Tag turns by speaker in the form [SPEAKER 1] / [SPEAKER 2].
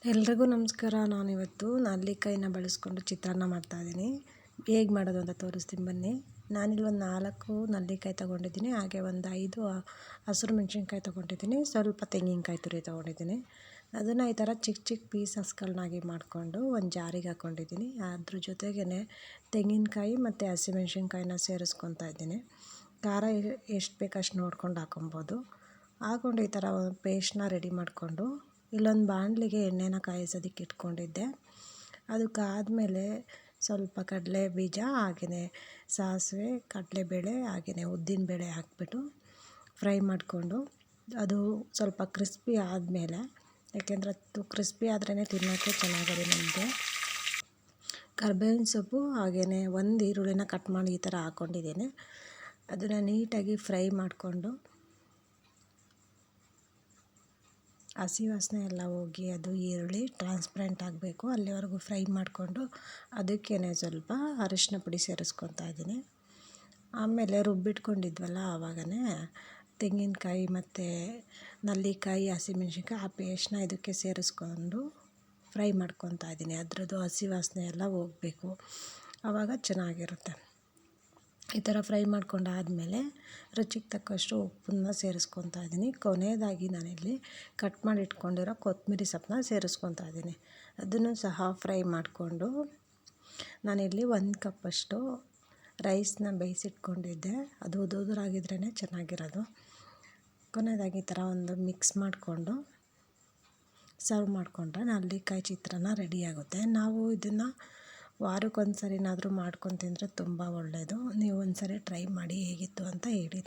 [SPEAKER 1] ಎಲ್ರಿಗೂ ನಮಸ್ಕಾರ. ನಾನಿವತ್ತು ನೆಲ್ಲಿಕಾಯಿನ ಬಳಸ್ಕೊಂಡು ಚಿತ್ರಾನ್ನ ಮಾಡ್ತಾಯಿದ್ದೀನಿ. ಹೇಗೆ ಮಾಡೋದು ಅಂತ ತೋರಿಸ್ತೀನಿ ಬನ್ನಿ. ನಾನಿಲ್ಲಿ ಒಂದು 4 ನೆಲ್ಲಿಕಾಯಿ ತೊಗೊಂಡಿದ್ದೀನಿ. ಹಾಗೆ ಒಂದು 5 ಹಸಿರು ಮೆಣಸಿನ್ಕಾಯಿ ತೊಗೊಂಡಿದ್ದೀನಿ. ಸ್ವಲ್ಪ ತೆಂಗಿನಕಾಯಿ ತುರಿ ತೊಗೊಂಡಿದ್ದೀನಿ. ಅದನ್ನು ಈ ಥರ ಚಿಕ್ಕ ಚಿಕ್ಕ ಪೀಸಸ್ಗಳನ್ನಾಗಿ ಮಾಡಿಕೊಂಡು ಒಂದು ಜಾರಿಗೆ ಹಾಕ್ಕೊಂಡಿದ್ದೀನಿ. ಅದ್ರ ಜೊತೆಗೇ ತೆಂಗಿನಕಾಯಿ ಮತ್ತು ಹಸಿಮೆಣ್ಸಿನ್ಕಾಯಿನ ಸೇರಿಸ್ಕೊತಾ ಇದ್ದೀನಿ. ಖಾರ ಎಷ್ಟು ಬೇಕು ಅಷ್ಟು ನೋಡ್ಕೊಂಡು ಹಾಕೊಬೋದು. ಹಾಕ್ಕೊಂಡು ಈ ಥರ ಪೇಸ್ಟ್ನ ರೆಡಿ ಮಾಡಿಕೊಂಡು ಇಲ್ಲೊಂದು ಬಾಣಲಿಗೆ ಎಣ್ಣೆನ ಕಾಯಿಸೋದಕ್ಕೆ ಇಟ್ಕೊಂಡಿದ್ದೆ. ಅದಕ್ಕಾದಮೇಲೆ ಸ್ವಲ್ಪ ಕಡಲೆ ಬೀಜ ಹಾಗೆಯೇ ಸಾಸಿವೆ, ಕಡಲೆಬೇಳೆ ಹಾಗೆಯೇ ಉದ್ದಿನಬೇಳೆ ಹಾಕ್ಬಿಟ್ಟು ಫ್ರೈ ಮಾಡಿಕೊಂಡು ಅದು ಸ್ವಲ್ಪ ಕ್ರಿಸ್ಪಿ ಆದಮೇಲೆ, ಯಾಕೆಂದರೆ ಅದು ಕ್ರಿಸ್ಪಿ ಆದ್ರೇ ತಿನ್ನೋಕ್ಕೆ ಚೆನ್ನಾಗಿದೆ ನಮಗೆ, ಕರ್ಬೇವಿನ ಸೊಪ್ಪು ಹಾಗೆಯೇ ಒಂದು ಈರುಳ್ಳಿನ ಕಟ್ ಮಾಡಿ ಈ ಥರ ಹಾಕ್ಕೊಂಡಿದ್ದೀನಿ. ಅದನ್ನು ನೀಟಾಗಿ ಫ್ರೈ ಮಾಡಿಕೊಂಡು ಹಸಿ ವಾಸನೆ ಎಲ್ಲ ಹೋಗಿ ಅದು ಈರುಳ್ಳಿ ಟ್ರಾನ್ಸ್ಪರೆಂಟ್ ಆಗಬೇಕು, ಅಲ್ಲಿವರೆಗೂ ಫ್ರೈ ಮಾಡಿಕೊಂಡು ಅದಕ್ಕೇ ಸ್ವಲ್ಪ ಅರಿಶಿನ ಪುಡಿ ಸೇರಿಸ್ಕೊತಾ ಇದ್ದೀನಿ. ಆಮೇಲೆ ರುಬ್ಬಿಟ್ಕೊಂಡಿದ್ವಲ್ಲ ಆವಾಗನೇ ತೆಂಗಿನಕಾಯಿ ಮತ್ತು ನೆಲ್ಲಿಕಾಯಿ ಹಸಿಮೆಣ್ಸಿನ್ಕಾಯಿ ಆ ಪೇಸ್ಟ್ನ ಇದಕ್ಕೆ ಸೇರಿಸ್ಕೊಂಡು ಫ್ರೈ ಮಾಡ್ಕೊತಾ ಇದ್ದೀನಿ. ಅದರದ್ದು ಹಸಿ ವಾಸನೆ ಎಲ್ಲ ಹೋಗಬೇಕು, ಆವಾಗ ಚೆನ್ನಾಗಿರುತ್ತೆ. ಈ ಥರ ಫ್ರೈ ಮಾಡ್ಕೊಂಡಾದಮೇಲೆ ರುಚಿಗೆ ತಕ್ಕಷ್ಟು ಉಪ್ಪನ್ನ ಸೇರಿಸ್ಕೊತಾ ಇದ್ದೀನಿ. ಕೊನೆಯದಾಗಿ ನಾನಿಲ್ಲಿ ಕಟ್ ಮಾಡಿ ಇಟ್ಕೊಂಡಿರೋ ಕೊತ್ತಂಬರಿ ಸೊಪ್ಪನ್ನ ಸೇರಿಸ್ಕೊತಾ ಇದ್ದೀನಿ. ಅದನ್ನು ಸಹ ಫ್ರೈ ಮಾಡಿಕೊಂಡು ನಾನಿಲ್ಲಿ 1 ಕಪ್ಪಷ್ಟು ರೈಸನ್ನ ಬೇಯಿಸಿಟ್ಕೊಂಡಿದ್ದೆ. ಅದು ಉದುರಾಗಿದ್ರೇ ಚೆನ್ನಾಗಿರೋದು. ಕೊನೆಯದಾಗಿ ಈ ಥರ ಒಂದು ಮಿಕ್ಸ್ ಮಾಡಿಕೊಂಡು ಸರ್ವ್ ಮಾಡಿಕೊಂಡ್ರೆ ನೆಲ್ಲಿಕಾಯಿ ಚಿತ್ರಾನ್ನ ರೆಡಿಯಾಗುತ್ತೆ. ನಾವು ಇದನ್ನು ವಾರಕ್ಕೊಂದು ಸರಿನಾದರೂ ಮಾಡ್ಕೊಂಡು ತಿಂದರೆ ತುಂಬ ಒಳ್ಳೆಯದು. ನೀವು ಒಂದು ಸರಿ ಟ್ರೈ ಮಾಡಿ ಹೇಗಿತ್ತು ಅಂತ ಹೇಳಿ.